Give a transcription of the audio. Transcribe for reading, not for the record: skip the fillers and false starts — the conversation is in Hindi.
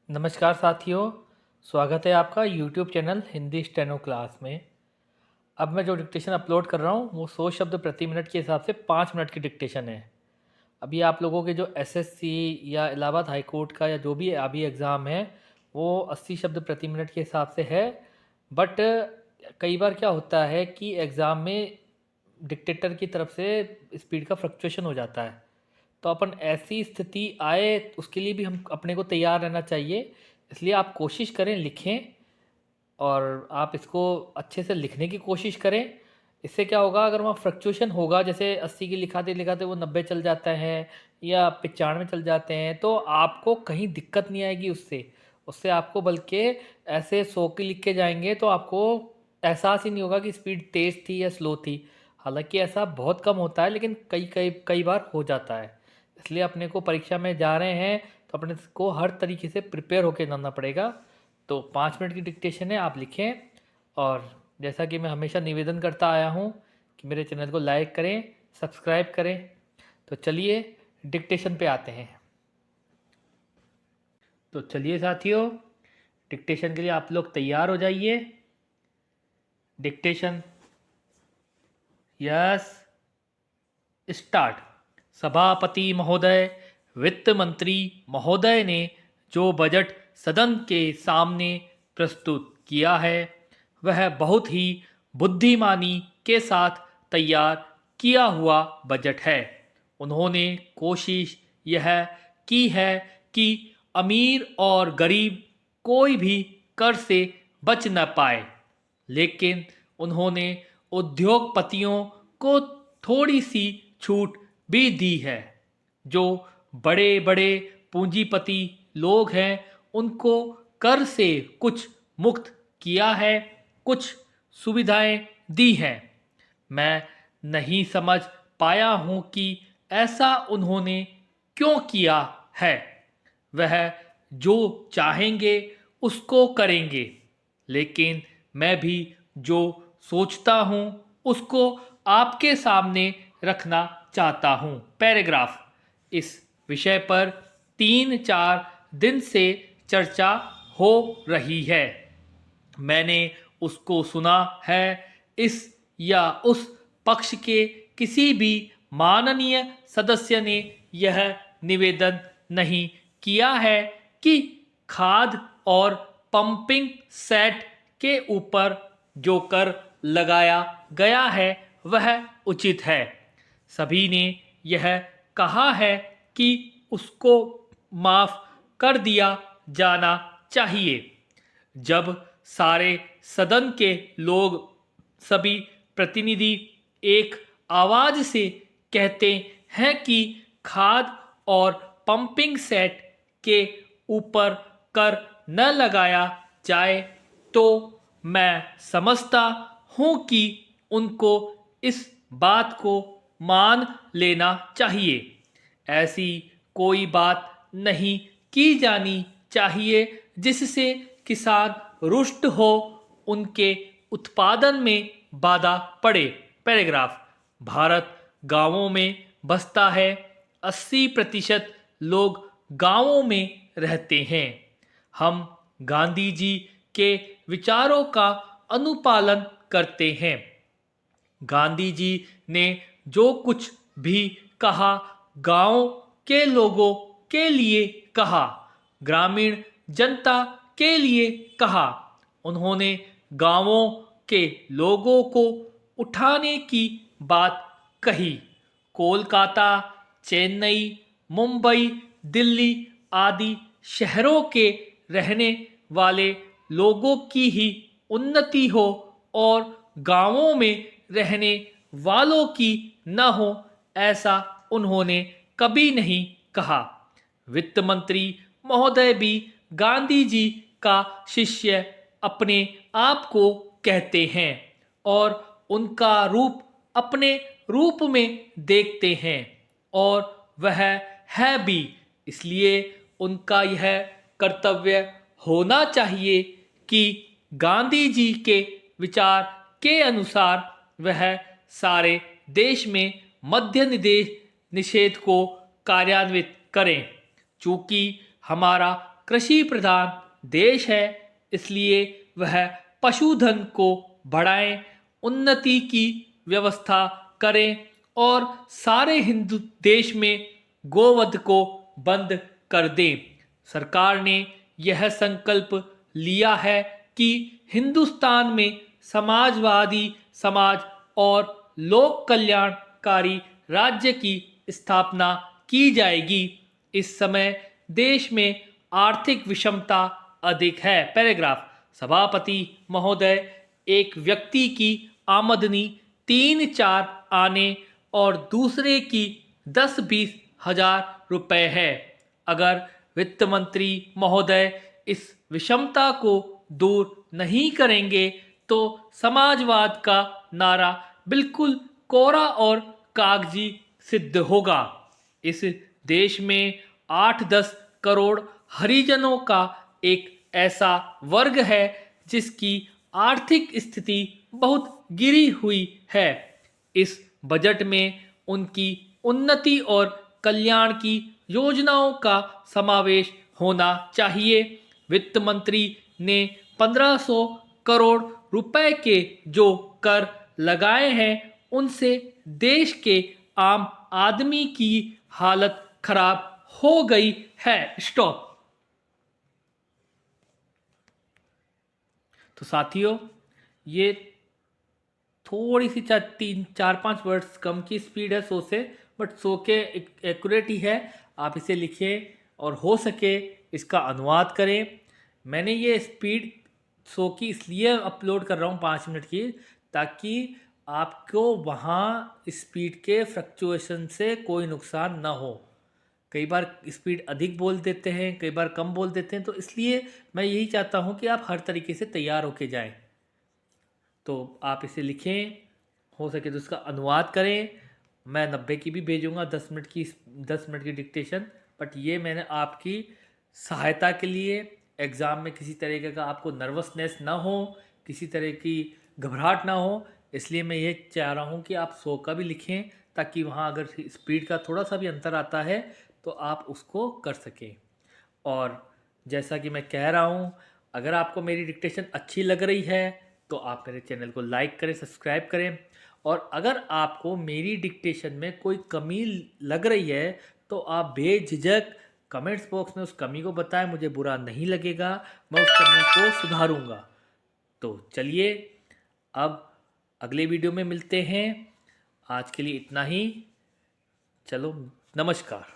नमस्कार साथियों, स्वागत है आपका YouTube channel Hindi steno class में। अब मैं जो डिक्टेशन अपलोड कर रहा हूँ वो 100 शब्द प्रति मिनट के हिसाब से 5 मिनट की डिक्टेशन है। अभी आप लोगों के जो एसएससी या इलाहाबाद हाई कोर्ट का या जो भी अभी एग्ज़ाम है वो 80 शब्द प्रति मिनट के हिसाब से है। बट कई बार क्या होता है कि एग्ज़ाम में डिक्टेटर की तरफ से स्पीड का फ्लक्चुएशन हो जाता है, तो अपन ऐसी स्थिति आए उसके लिए भी हम अपने को तैयार रहना चाहिए। इसलिए आप कोशिश करें, लिखें और आप इसको अच्छे से लिखने की कोशिश करें। इससे क्या होगा, अगर वहाँ फ्लक्चुएशन होगा, जैसे 80 की लिखाते लिखाते वो 90 चल जाता है या 95 चल जाते हैं, तो आपको कहीं दिक्कत नहीं आएगी उससे। उससे आपको बल्कि ऐसे 100 की लिख के जाएंगे तो आपको एहसास ही नहीं होगा कि स्पीड तेज़ थी या स्लो थी। हालांकि ऐसा बहुत कम होता है, लेकिन कई कई कई बार हो जाता है। इसलिए अपने को परीक्षा में जा रहे हैं तो अपने को हर तरीके से प्रिपेयर होकर जाना पड़ेगा। तो 5 मिनट की डिक्टेशन है, आप लिखें। और जैसा कि मैं हमेशा निवेदन करता आया हूँ कि मेरे चैनल को लाइक करें, सब्सक्राइब करें। तो चलिए डिक्टेशन पे आते हैं। तो चलिए साथियों, डिक्टेशन के लिए आप लोग तैयार हो जाइए। Dictation, yes, start. सभापति महोदय, वित्त मंत्री महोदय ने जो बजट सदन के सामने प्रस्तुत किया है वह बहुत ही बुद्धिमानी के साथ तैयार किया हुआ बजट है। उन्होंने कोशिश यह की है कि अमीर और गरीब कोई भी कर से बच न पाए, लेकिन उन्होंने उद्योगपतियों को थोड़ी सी छूट भी दी है। जो बड़े बड़े पूंजीपति लोग हैं उनको कर से कुछ मुक्त किया है, कुछ सुविधाएं दी हैं। मैं नहीं समझ पाया हूं कि ऐसा उन्होंने क्यों किया है। वह जो चाहेंगे उसको करेंगे, लेकिन मैं भी जो सोचता हूँ उसको आपके सामने रखना चाहता हूँ। पैराग्राफ। इस विषय पर 3-4 दिन से चर्चा हो रही है। मैंने उसको सुना है। इस या उस पक्ष के किसी भी माननीय सदस्य ने यह निवेदन नहीं किया है कि खाद और पंपिंग सेट के ऊपर जो कर लगाया गया है वह उचित है। सभी ने यह कहा है कि उसको माफ कर दिया जाना चाहिए। जब सारे सदन के लोग, सभी प्रतिनिधि एक आवाज से कहते हैं कि खाद और पंपिंग सेट के ऊपर कर न लगाया जाए, तो मैं समझता हूं कि उनको इस बात को मान लेना चाहिए। ऐसी कोई बात नहीं की जानी चाहिए जिससे किसान रुष्ट हो, उनके उत्पादन में बाधा पड़े। पैराग्राफ। भारत गांवों में बसता है। 80% लोग गांवों में रहते हैं। हम गांधी जी के विचारों का अनुपालन करते हैं। गांधी जी ने जो कुछ भी कहा गांव के लोगों के लिए कहा, ग्रामीण जनता के लिए कहा। उन्होंने गांवों के लोगों को उठाने की बात कही। कोलकाता, चेन्नई, मुंबई, दिल्ली आदि शहरों के रहने वाले लोगों की ही उन्नति हो और गांवों में रहने वालों की न हो, ऐसा उन्होंने कभी नहीं कहा। वित्त मंत्री महोदय भी गांधी जी का शिष्य अपने आप को कहते हैं और उनका रूप अपने रूप में देखते हैं, और वह है भी। इसलिए उनका यह कर्तव्य होना चाहिए कि गांधी जी के विचार के अनुसार वह सारे देश में मद्य निषेध को कार्यान्वित करें। चूंकि हमारा कृषि प्रधान देश है, इसलिए वह पशुधन को बढ़ाएं, उन्नति की व्यवस्था करें और सारे हिंदू देश में गोवध को बंद कर दें। सरकार ने यह संकल्प लिया है कि हिंदुस्तान में समाजवादी समाज और लोक कल्याणकारी राज्य की स्थापना की जाएगी। इस समय देश में आर्थिक विषमता अधिक है। पैराग्राफ। सभापति महोदय, एक व्यक्ति की आमदनी 3-4 आने और दूसरे की 10-20 हजार रुपए है। अगर वित्त मंत्री महोदय इस विषमता को दूर नहीं करेंगे तो समाजवाद का नारा बिल्कुल कोरा और कागजी सिद्ध होगा। इस देश में 8-10 करोड़ हरिजनों का एक ऐसा वर्ग है जिसकी आर्थिक स्थिति बहुत गिरी हुई है। इस बजट में उनकी उन्नति और कल्याण की योजनाओं का समावेश होना चाहिए। वित्त मंत्री ने 1500 करोड़ रुपए के जो कर लगाए हैं उनसे देश के आम आदमी की हालत खराब हो गई है। स्टॉप। तो साथियों, ये थोड़ी सी 3-4-5 वर्ड्स कम की स्पीड है 100 से, बट 100 के एक्यूरेट ही है। आप इसे लिखें और हो सके इसका अनुवाद करें। मैंने ये स्पीड 100 की इसलिए अपलोड कर रहा हूँ 5 मिनट की, ताकि आपको वहाँ स्पीड के फ्लक्चुएशन से कोई नुकसान ना हो। कई बार स्पीड अधिक बोल देते हैं, कई बार कम बोल देते हैं, तो इसलिए मैं यही चाहता हूँ कि आप हर तरीके से तैयार होके जाएं। तो आप इसे लिखें, हो सके तो इसका अनुवाद करें। मैं 90 की भी भेजूंगा, 10 मिनट की डिक्टेशन। बट ये मैंने आपकी सहायता के लिए, एग्ज़ाम में किसी तरीके का आपको नर्वसनेस ना हो, किसी तरह की घबराहट ना हो, इसलिए मैं ये चाह रहा हूँ कि आप 100 का भी लिखें, ताकि वहाँ अगर स्पीड का थोड़ा सा भी अंतर आता है तो आप उसको कर सकें। और जैसा कि मैं कह रहा हूँ, अगर आपको मेरी डिक्टेशन अच्छी लग रही है तो आप मेरे चैनल को लाइक करें, सब्सक्राइब करें। और अगर आपको मेरी डिक्टेशन में कोई कमी लग रही है तो आप बेझिझक कमेंट्स बॉक्स में उस कमी को बताएं, मुझे बुरा नहीं लगेगा, मैं उस कमी को सुधारूंगा। तो चलिए, अब अगले वीडियो में मिलते हैं। आज के लिए इतना ही। चलो, नमस्कार।